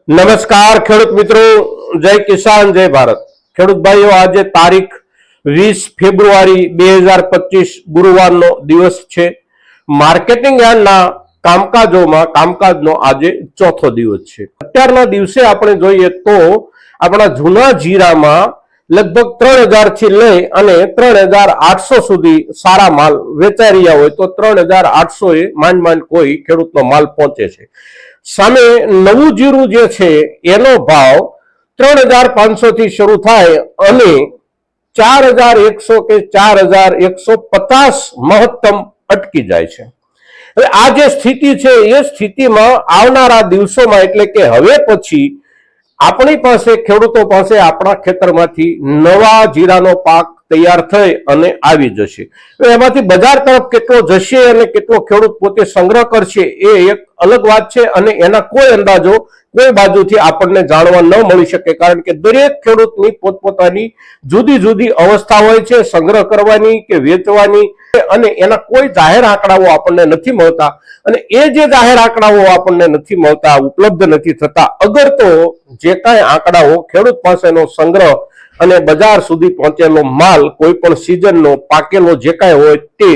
નમસ્કાર ખેડૂત મિત્રો, જય કિસાન જય ભારત। ખેડૂત ભાઈઓ, આજે તારીખ 20 ફેબ્રુઆરી 2025 ગુરુવારનો દિવસ છે। માર્કેટિંગ યાર્ડના કામકાજનો આજે ચોથો દિવસ છે। અત્યારના દિવસે આપણે જોઈએ તો આપણા જૂના જીરામાં લગભગ 3000 થી લઈ અને 3800 સુધી સારા માલ વેચાઈ રહ્યા હોય તો 3800 એ માંડ કોઈ ખેડૂતનો માલ પહોંચે છે। સામે નવું જીરું જે છે એનો ભાવ 3500 થી શરૂ થાય અને 4100 કે 4150 મહત્તમ અટકી જાય છે। હવે આ જે સ્થિતિ છે એ સ્થિતિમાં આવનારા દિવસોમાં એટલે કે હવે પછી આપણી પાસે ખેડૂતો પાસે આપણા ખેતરમાંથી નવા જીરાનો પાક તૈયાર થઈ અને આવી જશે। એમાંથી બજાર તરફ કેટલો જશે અને કેટલો ખેડૂત પોતે સંગ્રહ કરશે એ એક અલગ વાત છે અને એના કોઈ અંદાજો કોઈ બાજુથી આપણને જાણવા ન મળી શકે, કારણ કે દરેક ખેડૂતની પોતપોતાની જુદી જુદી અવસ્થા હોય છે સંગ્રહ કરવાની કે વેચવાની, અને એના કોઈ જાહેર આંકડાઓ આપણને નથી મળતા। અને એ જે જાહેર આંકડાઓ આપણને નથી મળતા, ઉપલબ્ધ નથી થતા, અગર તો જે કાંઈ આંકડાઓ ખેડૂત પાસેનો સંગ્રહ અને બજાર સુધી પહોંચેલો માલ કોઈ પણ સિઝનનો પાકેલો જે કાંઈ હોય તે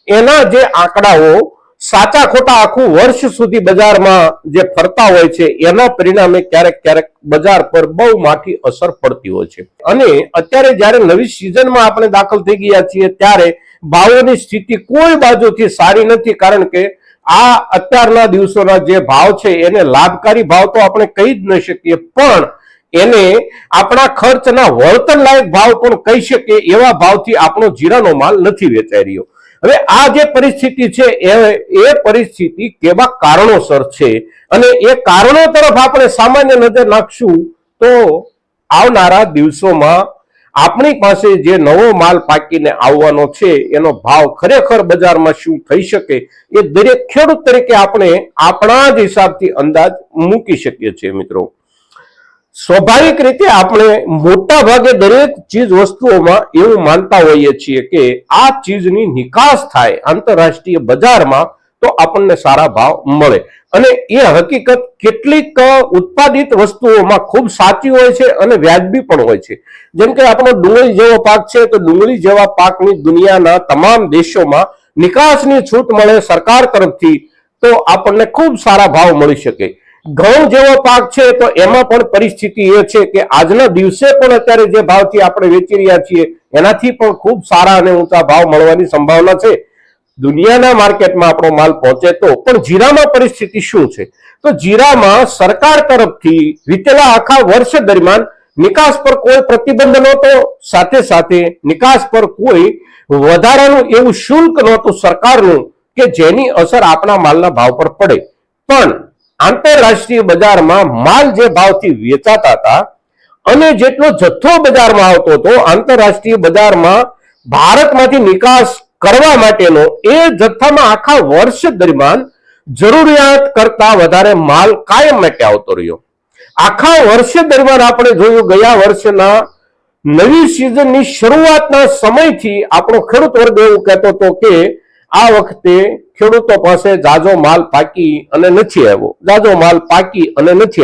એના જે આંકડાઓ સાચા ખોટા આખું વર્ષ સુધી બજારમાં જે ફરતા હોય છે એના પરિણામે ક્યારેક ક્યારેક બજાર પર બહુ મોટી અસર પડતી હોય છે। અને અત્યારે જ્યારે નવી સિઝનમાં આપણે દાખલ થઈ ગયા છીએ ત્યારે ભાવોની સ્થિતિ કોઈ બાજુથી સારી નથી, કારણ કે આ અત્યારના દિવસોના જે ભાવ છે એને લાભકારી ભાવ તો આપણે કહી જ ન શકીએ, પણ એને આપણા ખર્ચના વળતર લાયક ભાવ પણ કહી શકીએ એવા ભાવથી આપણો જીરાનો માલ નથી વેચાઈ રહ્યો। હવે આ જે પરિસ્થિતિ છે એ પરિસ્થિતિ કેવા કારણોસર છે અને એ કારણો તરફ આપણે સામાન્ય નજર નાખશું તો આવનારા દિવસોમાં આપણી પાસે જે નવો માલ પાકીને આવવાનો છે એનો ભાવ ખરેખર બજારમાં શું થઈ શકે એ દરેક ખેડૂત તરીકે આપણે આપણા જ હિસાબથી અંદાજ મૂકી શકીએ છીએ। મિત્રો, સ્વાભાવિક રીતે આપણે મોટા ભાગે દરેક ચીજ વસ્તુઓમાં એવું માનતા હોઈએ છીએ કે આ ચીજની નિકાસ થાય આંતરરાષ્ટ્રીય બજારમાં તો આપણને સારા ભાવ મળે, અને એ હકીકત કેટલીક ઉત્પાદિત વસ્તુઓમાં ખૂબ સાચી હોય છે અને વ્યાજબી પણ હોય છે। જેમ કે આપણો ડુંગળી જેવો પાક છે તો ડુંગળી જેવા પાકની દુનિયાના તમામ દેશોમાં નિકાસની છૂટ મળે સરકાર તરફથી તો આપણને ખૂબ સારા ભાવ મળી શકે। ઘઉં જેવો પાક છે તો એમાં પણ પરિસ્થિતિ એ છે કે આજના દિવસે પણ અત્યારે જે ભાવથી આપણે વેચી રહ્યા છીએ એનાથી પણ ખૂબ સારા અને ઊંચા ભાવ મળવાની સંભાવના છે દુનિયાના માર્કેટમાં આપણો માલ પહોંચે તો। પણ જીરામાં પરિસ્થિતિ શું છે તો જીરામાં સરકાર તરફથી વીતેલા આખા વર્ષ દરમિયાન નિકાસ પર કોઈ પ્રતિબંધ નહોતો, સાથે સાથે નિકાસ પર કોઈ વધારાનું એવું શુલ્ક નહોતું સરકારનું કે જેની અસર આપણા માલના ભાવ પર પડે। પણ આંતરરાષ્ટ્રીય બજારમાં માલ જે ભાવથી વેચાતા હતા અને જેટલો જથ્થો બજારમાં આવતો હતો આંતરરાષ્ટ્રીય બજારમાં ભારતમાંથી નિકાસ કરવા માટેનો એ જથ્થામાં આખા વર્ષ દરમિયાન જરૂરિયાત કરતા વધારે માલ કાયમ માટે આવતો રહ્યો। આખા વર્ષ દરમિયાન આપણે જોયું ગયા વર્ષના નવી સિઝનની શરૂઆતના સમયથી આપણો ખેડૂત વર્ગ એવું કહેતો હતો કે આ વખતે ખેડૂતો પાસે જાજો માલ પાકી અને નથી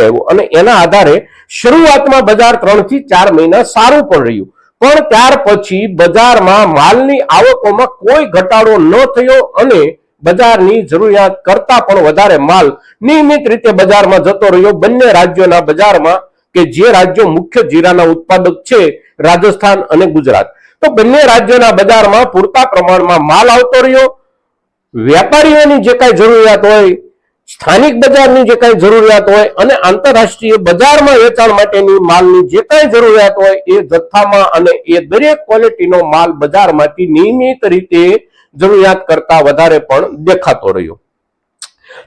આવ્યો, અને એના આધારે શરૂઆતમાં બજાર 3 થી 4 મહિના સારું પણ રહ્યું, પણ ત્યાર પછી બજારમાં માલની આવકોમાં કોઈ ઘટાડો ન થયો અને બજારની જરૂરિયાત કરતા પણ વધારે માલ નિયમિત રીતે બજારમાં જતો રહ્યો બંને રાજ્યોના બજારમાં, કે જે રાજ્યો મુખ્ય જીરાના ઉત્પાદક છે રાજસ્થાન અને ગુજરાત, તો બંને રાજ્યોના બજારમાં પૂરતા પ્રમાણમાં માલ આવતો રહ્યો। વેપારીઓની જે કાંઈ જરૂરિયાત હોય, સ્થાનિક બજારની જે કાંઈ જરૂરિયાત હોય અને આંતરરાષ્ટ્રીય બજારમાં વેચાણ માટેની માલની જે કાંઈ જરૂરિયાત હોય એ જથ્થામાં અને એ દરેક ક્વોલિટીનો માલ બજારમાંથી નિયમિત રીતે જરૂરિયાત કરતા વધારે પણ દેખાતો રહ્યો।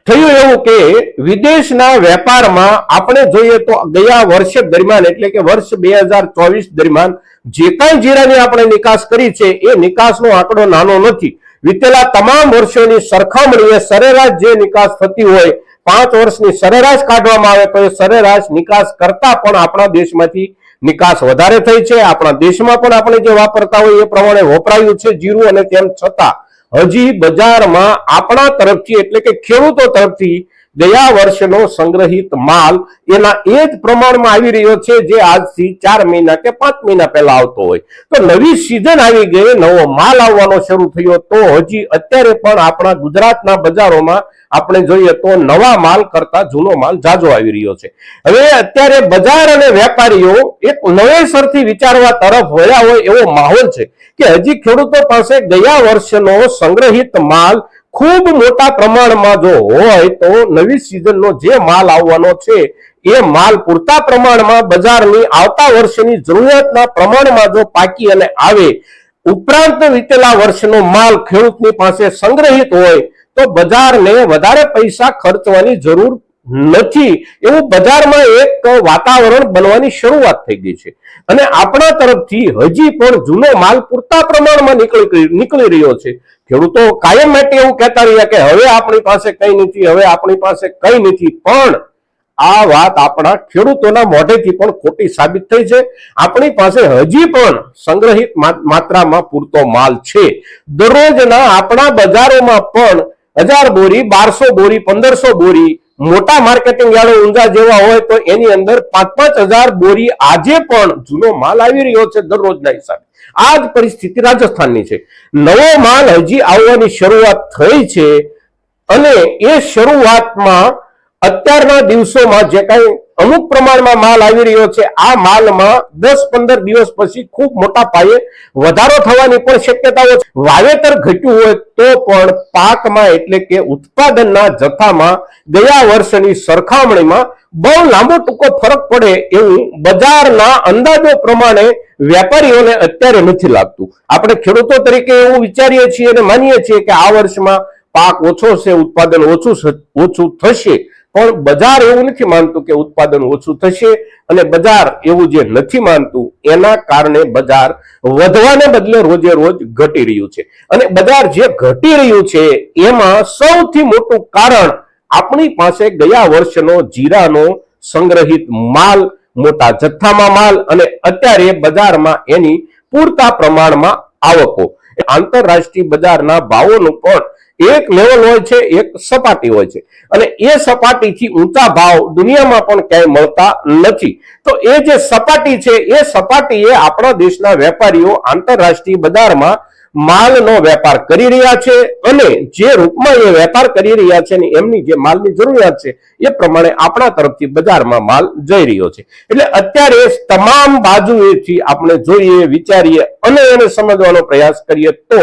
થયું એવું કે વિદેશના વેપારમાં આપણે જોઈએ તો ગયા વર્ષ દરમિયાન એટલે કે વર્ષ 2024 દરમિયાન જે કાંઈ જીરાની આપણે નિકાસ કરી છે એ નિકાસનો આંકડો નાનો નથી। વીતેલા તમામ વર્ષોની સરખામણીએ સરેરાશ જે નિકાસ થતી હોય 5 વર્ષની સરેરાશ કાઢવામાં આવે તો એ સરેરાશ નિકાસ કરતા પણ આપણા દેશમાંથી નિકાસ વધારે થઈ છે। આપણા દેશમાં પણ આપણે જે વાપરતા હોય એ પ્રમાણે વપરાયું છે જીરું, અને તેમ છતાં હજી બજારમાં આપણા તરફથી એટલે કે ખેડૂતો તરફથી ગયા વર્ષનો સંગ્રહિત માલ એના એ જ પ્રમાણમાં આવી રહ્યો છે જે આજથી 4 મહિના કે 5 મહિના પહેલા આવતો હોય. તો નવી સિઝન આવી ગઈ, નવો માલ આવવાનો શરૂ થયો, તો હજી અત્યારે પણ આપણા ગુજરાતના બજારોમાં આપણે જોઈએ તો નવા માલ કરતા જૂનો માલ જાજો આવી રહ્યો છે. હવે અત્યારે બજાર અને વેપારીઓ એક નવેસરથી વિચારવા તરફ વળ્યા હોય એવો માહોલ છે કે હજી ખેડૂતો પાસે ગયા વર્ષનો સંગ્રહિત માલ ખૂબ મોટા પ્રમાણમાં જો હોય તો નવી સિઝનનો જે માલ આવવાનો છે એ માલ પૂરતા પ્રમાણમાં બજારની આવતા વર્ષની જરૂરિયાતના પ્રમાણમાં જો પાકી અને આવે, ઉપરાંત વીતેલા વર્ષનો માલ ખેડૂતની પાસે સંગ્રહિત હોય તો બજારને વધારે પૈસા ખર્ચવાની જરૂર નથી એવું બજારમાં એક વાતાવરણ બનવાની શરૂઆત થઈ ગઈ છે. અને આપણા તરફથી હજી પણ જૂનો માલ પૂરતા પ્રમાણમાં નીકળી રહ્યો છે. ખેડૂતો કાયમ માટે એવું કહેતા રહ્યા કે હવે આપણી પાસે કઈ નથી, હવે આપણી પાસે કઈ નથી, પણ આ વાત આપણા ખેડૂતોના મોઢેથી પણ ખોટી સાબિત થઈ છે. આપણી પાસે હજી પણ સંગ્રહિત માત્રામાં પૂરતો માલ છે. દરરોજના આપણા બજારોમાં પણ 1000 બોરી, 1200 બોરી, 1500 બોરી, મોટા માર્કેટિંગ યાર્ડો ઊંઝા જેવા હોય તો એની અંદર 5-5000 બોરી આજે પણ જૂનો માલ આવી રહ્યો છે દરરોજના હિસાબે. આ જ પરિસ્થિતિ રાજસ્થાનની છે. નવો માલ હજી આવવાની શરૂઆત થઈ છે અને એ શરૂઆતમાં અત્યારના દિવસોમાં જે કઈ અમુક પ્રમાણમાં માલ આવી રહ્યો છે આ માલમાં 10-15 દિવસ પછી ખૂબ મોટા પાયે વધારો થવાની પણ શક્યતાઓ છે. વાવેતર ઘટ્યું હોય તો પણ પાકમાં એટલે કે ઉત્પાદનના જથ્થામાં ગયા વર્ષની સરખામણીમાં બહુ લાંબો ટૂંકો ફરક પડે એવું બજારના અંદાજો પ્રમાણે વેપારીઓને અત્યારે નથી લાગતું. આપણે ખેડૂતો તરીકે એવું વિચારીએ છીએ અને માનીએ છીએ કે આ વર્ષમાં પાક ઓછો છે, ઉત્પાદન ઓછું થશે, પણ બજાર એવું નથી માનતું કે ઉત્પાદન ઓછું થશે અને બજાર એવું જે નથી માનતું એના કારણે બજાર વધવાને બદલે રોજે રોજ ઘટી રહ્યું છે. અને બજાર જે ઘટી રહ્યું છે એમાં સૌથી મોટું કારણ આપણી પાસે ગયા વર્ષનો જીરાનો સંગ્રહિત માલ, મોટા જથ્થામાં માલ અને અત્યારે બજારમાં એની પૂરતા પ્રમાણમાં આવકો. આંતરરાષ્ટ્રીય બજારના ભાવોનું પણ એક લેવલ હોય છે, એક સપાટી હોય છે અને એ સપાટીથી ઊંચા ભાવ દુનિયામાં પણ ક્યાંય મળતા નથી. તો એ જે સપાટી છે એ સપાટીએ આપણા દેશના વેપારીઓ આંતરરાષ્ટ્રીય બજારમાં માલનો વેપાર કરી રહ્યા છે અને જે રૂપમાં એ વેપાર કરી રહ્યા છે ને એમની જે માલની જરૂરિયાત છે એ પ્રમાણે આપણા તરફથી બજારમાં માલ જઈ રહ્યો છે. એટલે અત્યારે તમામ બાજુએથી આપણે જોઈએ, વિચારીએ અને એને સમજવાનો પ્રયાસ કરીએ તો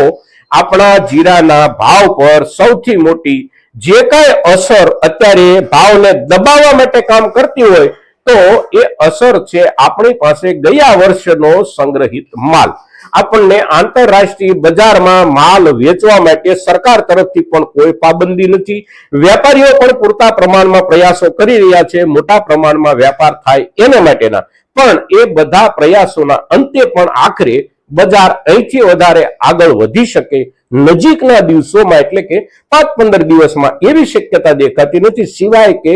આપણા જીરાના ભાવ પર સૌથી મોટી જે કઈ અસર અત્યારે ભાવને દબાવવા માટે કામ કરતી હોય તો એ અસર છે આપણી પાસે ગયા વર્ષનો સંગ્રહિત માલ. આપણને આંતરરાષ્ટ્રીય બજારમાં માલ વેચવા માટે સરકાર તરફથી પણ કોઈ પાબંદી નથી. વેપારીઓ પણ પૂરતા પ્રમાણમાં પ્રયાસો કરી રહ્યા છે મોટા પ્રમાણમાં વેપાર થાય એના માટેના, પણ એ બધા પ્રયાસોના અંતે પણ આખરે બજાર અહીંથી વધારે આગળ વધી શકે નજીકના દિવસોમાં એટલે કે 5-15 દિવસમાં એવી શક્યતા દેખાતી નથી, સિવાય કે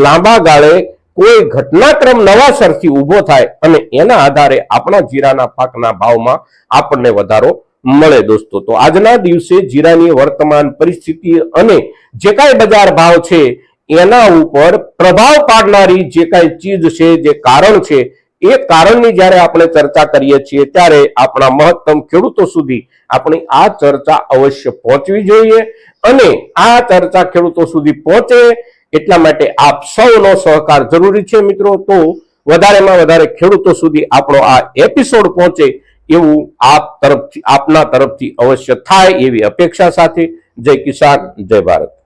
લાંબા ગાળે કોઈ ઘટનાક્રમ નવાસરથી ઉભો થાય અને એના આધારે આપણા જીરાના પાકના ભાવમાં આપણને વધારો મળે. દોસ્તો, તો આજના દિવસે જીરાની વર્તમાન પરિસ્થિતિ અને જે કાંઈ બજાર ભાવ છે એના ઉપર પ્રભાવ પાડનારી જે કાંઈ ચીજ છે, જે કારણ છે, એ કારણની જ્યારે આપણે ચર્ચા કરીએ છીએ ત્યારે આપણા મહત્તમ ખેડૂતો સુધી આપણી આ ચર્ચા અવશ્ય પહોંચવી જોઈએ અને આ ચર્ચા ખેડૂતો સુધી પહોંચે એટલા માટે આપ સૌનો સહકાર જરૂરી છે મિત્રો. તો વધારેમાં વધારે ખેડૂતો સુધી આપણો આ એપિસોડ પહોંચે એવું આપના તરફથી અવશ્ય થાય એવી અપેક્ષા સાથે જય કિસાન, જય ભારત.